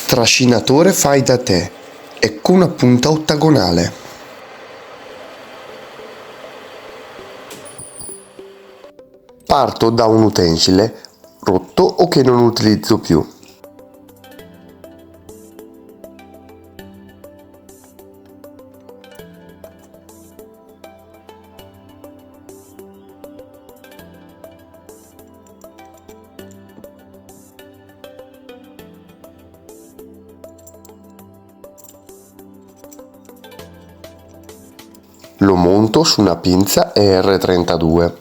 Trascinatore fai da te, ecco una punta ottagonale. Parto da un utensile rotto o che non utilizzo più. Lo monto su una pinza ER32.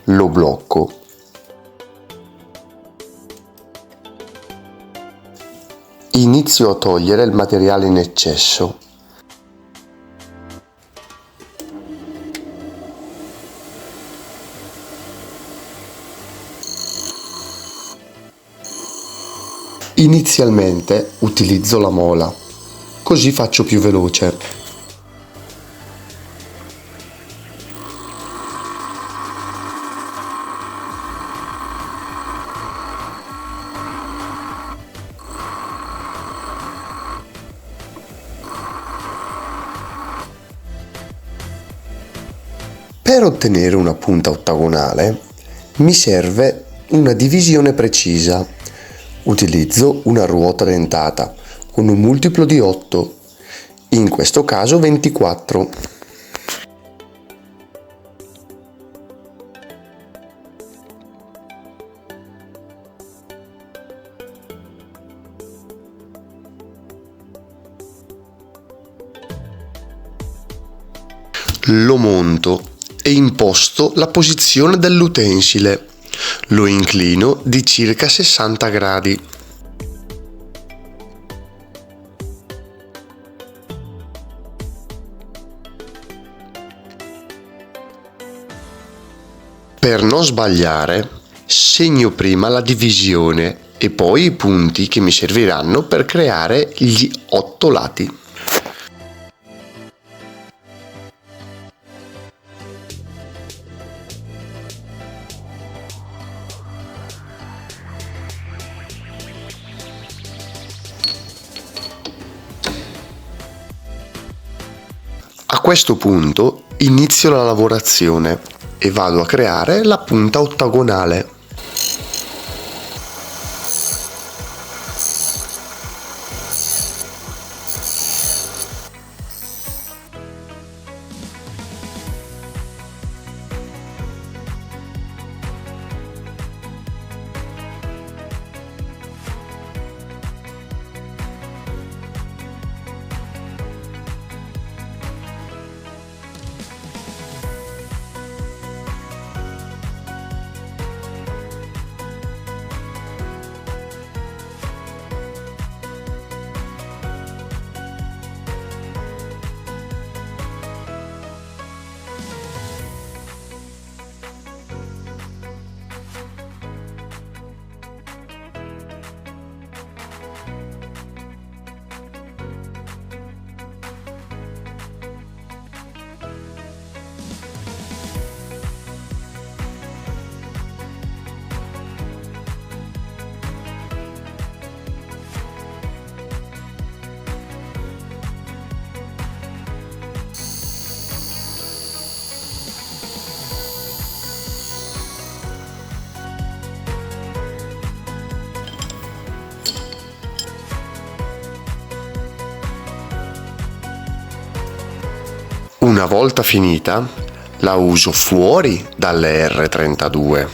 Lo blocco. Inizio a togliere il materiale in eccesso. Inizialmente utilizzo la mola, così faccio più veloce. Per ottenere una punta ottagonale mi serve una divisione precisa. Utilizzo una ruota dentata con un multiplo di 8, in questo caso 24. Lo monto e imposto la posizione dell'utensile. Lo inclino di circa 60 gradi. Per non sbagliare, segno prima la divisione e poi i punti che mi serviranno per creare gli 8 lati. A questo punto inizio la lavorazione e vado a creare la punta ottagonale. Una volta finita, la uso fuori dalle R32.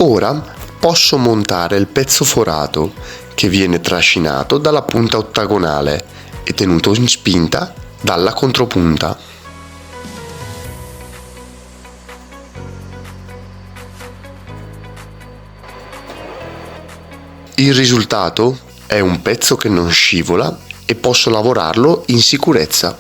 Ora posso montare il pezzo forato che viene trascinato dalla punta ottagonale e tenuto in spinta dalla contropunta. Il risultato è un pezzo che non scivola e posso lavorarlo in sicurezza.